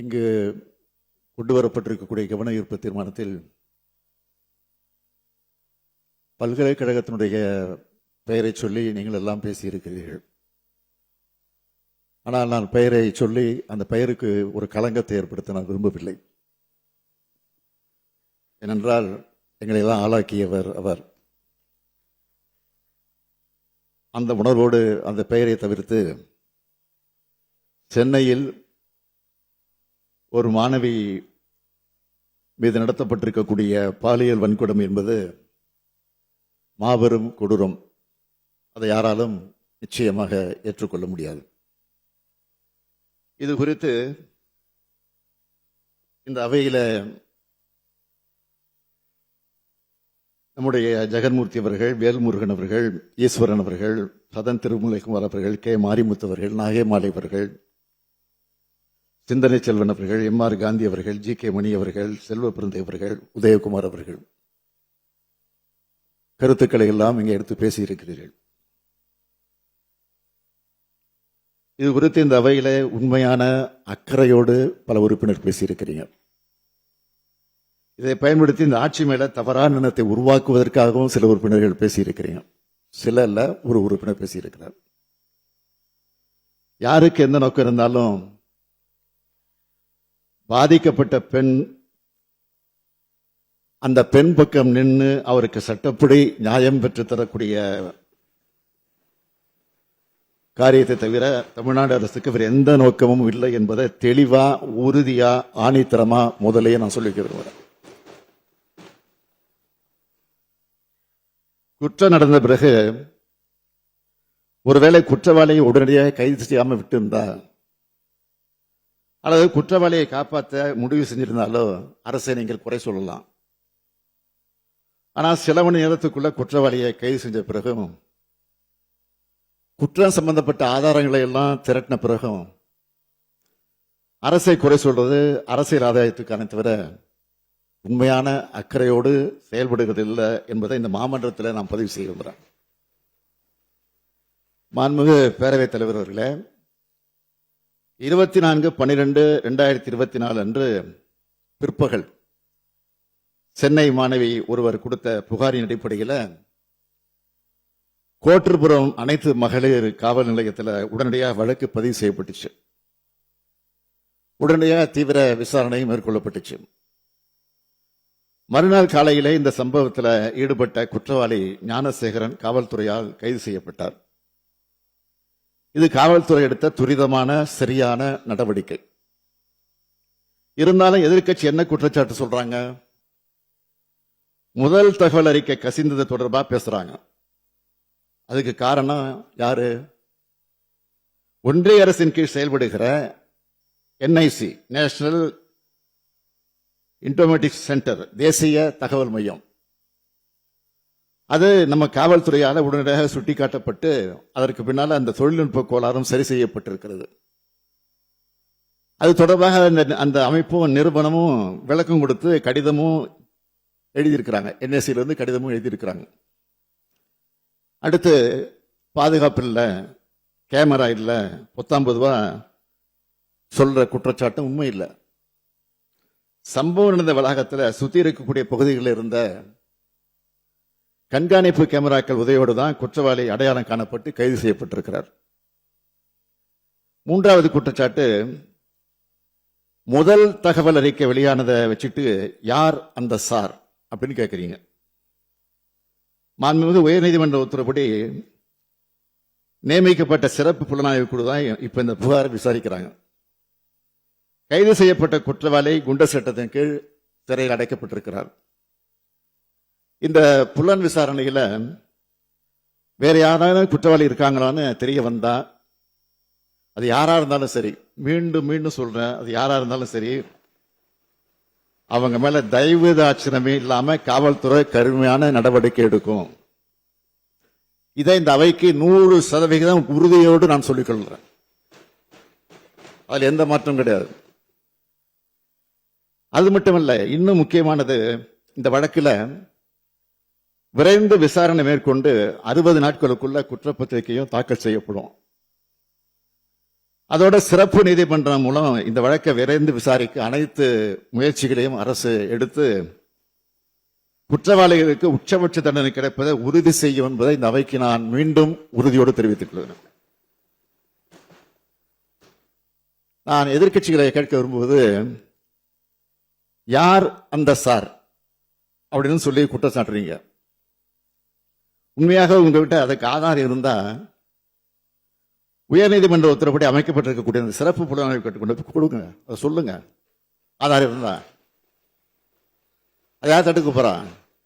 இங்கு கொண்டு வரப்பட்டிருக்கக்கூடிய கவன ஈர்ப்பு தீர்மானத்தில் பல்கலைக்கழகத்தினுடைய பெயரை சொல்லி நீங்கள் எல்லாம் பேசியிருக்கிறீர்கள். ஆனால் நான் பெயரை சொல்லி அந்த பெயருக்கு ஒரு களங்கத்தை ஏற்படுத்த நான் விரும்பவில்லை. ஏனென்றால் எங்களை எல்லாம் ஆளாக்கியவர் அவர். அந்த உணர்வோடு அந்த பெயரை தவிர்த்து சென்னையில் ஒரு மாணவி மீது நடத்தப்பட்டிருக்கக்கூடிய பாலியல் வன்கொடுமை என்பது மாபெரும் கொடூரம். அதை யாராலும் நிச்சயமாக ஏற்றுக்கொள்ள முடியாது. இது குறித்து இந்த அவையில நம்முடைய ஜெகன்மூர்த்தி அவர்கள், வேல்முருகன் அவர்கள், ஈஸ்வரன் அவர்கள், சதன் திருமலைக்குமார் அவர்கள், கே மாரிமுத்து அவர்கள், நாகேமாலை அவர்கள், சிந்தனை செல்வன் அவர்கள், எம்.ஆர். காந்தி அவர்கள், ஜி.கே. மணி அவர்கள், செல்வ பிறந்தை அவர்கள், உதயகுமார் அவர்கள் கருத்துக்களை எல்லாம் இங்கே எடுத்து பேசியிருக்கிறீர்கள். இது குறித்து இந்த அவையில உண்மையான அக்கறையோடு பல உறுப்பினர் பேசியிருக்கிறீங்க. இதை பயன்படுத்தி இந்த ஆட்சி மேல தவறான எண்ணத்தை உருவாக்குவதற்காகவும் சில உறுப்பினர்கள் பேசியிருக்கிறீங்க. சில இல்ல, ஒரு உறுப்பினர் பேசியிருக்கிறார். யாருக்கு எந்த நோக்கம் இருந்தாலும் பாதிக்கப்பட்ட பெண் அந்த பெண் பக்கம் நின்று அவருக்கு சட்டப்படி நியாயம் பெற்று தரக்கூடிய காரியத்தை தவிர தமிழ்நாடு அரசுக்கு வேறு எந்த நோக்கமும் இல்லை என்பதை தெளிவா, உறுதியா, ஆணித்தரமா முதலையே நான் சொல்லி விரும்புகிறேன். குற்றம் நடந்த பிறகு ஒருவேளை குற்றவாளியை உடனடியாக கைது செய்யாமல் விட்டு இருந்தா அல்லது குற்றவாளியை காப்பாற்ற முடிவு செஞ்சிருந்தாலோ அரசை நீங்கள் குறை சொல்லலாம். ஆனால் சில மணி நேரத்துக்குள்ள குற்றவாளியை கைது செஞ்ச பிறகும் குற்றம் சம்பந்தப்பட்ட ஆதாரங்களை எல்லாம் திரட்டின பிறகும் அரசை குறை சொல்றது அரசியல் ஆதாயத்துக்கான தவிர உண்மையான அக்கறையோடு செயல்படுகிறது இல்லை என்பதை இந்த மாமன்றத்தில் நான் பதிவு செய்ய விரும்புகிறேன். மாண்புமிகு பேரவைத் தலைவர் அவர்களே, 24/12/2024 அன்று பிற்பகல் சென்னை மாணவி ஒருவர் கொடுத்த புகாரின் அடிப்படையில் கோட்டூர்புரம் அனைத்து மகளிர் காவல் நிலையத்தில் உடனடியாக வழக்கு பதிவு செய்யப்பட்டுச்சு. உடனடியாக தீவிர விசாரணை மேற்கொள்ளப்பட்டுச்சு. மறுநாள் காலையிலே இந்த சம்பவத்தில் ஈடுபட்ட குற்றவாளி ஞானசேகரன் காவல்துறையால் கைது செய்யப்பட்டார். இது காவல்துறை எடுத்த துரிதமான சரியான நடவடிக்கை. இருந்தாலும் எதிர்க்கட்சி என்ன குற்றச்சாட்டு சொல்றாங்க? முதல் தகவல் அறிக்கை கசிந்தது தொடர்பா பேசுறாங்க. அதுக்கு காரணம் யாரு? ஒன்றிய அரசின் கீழ் செயல்படுகிற என்ஐசி, நேஷனல் இன்ஃபர்மேட்டிக்ஸ் சென்டர், தேசிய தகவல் மையம். அது நம்ம காவல்துறையால் உடனடியாக சுட்டிக்காட்டப்பட்டு அதற்கு பின்னால் அந்த தொழில்நுட்ப கோளாறும் சரி செய்யப்பட்டிருக்கிறது. அது தொடர்பாக அந்த அமைப்பும் நிறுவனமும் விளக்கம் கொடுத்து கடிதமும் எழுதியிருக்கிறாங்க. என்எஸ்சியிலிருந்து கடிதமும் எழுதியிருக்கிறாங்க. அடுத்து பாதுகாப்பு இல்லை, கேமரா இல்லை, 19 ரூபா சொல்ற குற்றச்சாட்டும் உண்மை இல்லை. சம்பவம் நடந்த வளாகத்தில் சுத்தி இருக்கக்கூடிய பகுதிகளில் இருந்த கண்காணிப்பு கேமராக்கள் உதவியோடு தான் குற்றவாளி அடையாளம் காணப்பட்டு கைது செய்யப்பட்டிருக்கிறார். மூன்றாவது குற்றச்சாட்டு, முதல் தகவல் அறிக்கை வெளியானதை வச்சுட்டு யார் அந்த சார் அப்படின்னு கேட்கிறீங்க. மாண்புமிகு உயர்நீதிமன்ற உத்தரவுப்படி நியமிக்கப்பட்ட சிறப்பு புலனாய்வு குழு தான் இப்ப இந்த புகாரை விசாரிக்கிறாங்க. கைது செய்யப்பட்ட குற்றவாளி குண்டர் சட்டத்தின் கீழ் சிறையில் அடைக்கப்பட்டிருக்கிறார். இந்த புலன் விசாரணையில வேற யாராவது குற்றவாளி இருக்காங்களான்னு தெரிய வந்தா, அது யாரா இருந்தாலும் சரி, மீண்டும் மீண்டும் சொல்றேன், அது யாரா இருந்தாலும் சரி, அவங்க மேல தயவு தாட்சணமே இல்லாம காவல்துறை கடுமையான நடவடிக்கை எடுக்கும். இதை இந்த அவைக்கு 100% உறுதியோடு நான் சொல்லிக் கொள்கிறேன். அதுல எந்த மாற்றம் கிடையாது. அது மட்டுமல்ல, இன்னும் முக்கியமானது, இந்த வழக்கில் விரைந்து விசாரணை மேற்கொண்டு 60 நாட்களுக்குள்ள குற்றப்பத்திரிகையும் தாக்கல் செய்யப்படும். அதோட சிறப்பு நீதிமன்றம் மூலம் இந்த வழக்கை விரைந்து விசாரிக்க அனைத்து முயற்சிகளையும் அரசு எடுத்து குற்றவாளிகளுக்கு உச்சபட்ச தண்டனை கிடைப்பதை உறுதி செய்யும் என்பதை இந்த அவைக்கு நான் மீண்டும் உறுதியோடு தெரிவித்துக் கொள்கிறேன். நான் எதிர்க்கட்சிகளை கேட்க விரும்புவது, யார் அந்த சார் அப்படின்னு சொல்லி குற்றம் சாட்டுறீங்க? உண்மையாக உங்ககிட்ட அதுக்கு ஆதாரம் இருந்தா உயர்நீதிமன்ற உத்தரப்படி அமைக்கப்பட்டிருக்கக்கூடிய அந்த சிறப்பு புலனாய்வு கட்டுக்கொண்டு கொடுங்க, அதை சொல்லுங்க. ஆதாரம் இருந்தா அதை யார் தடுக்க போறான்?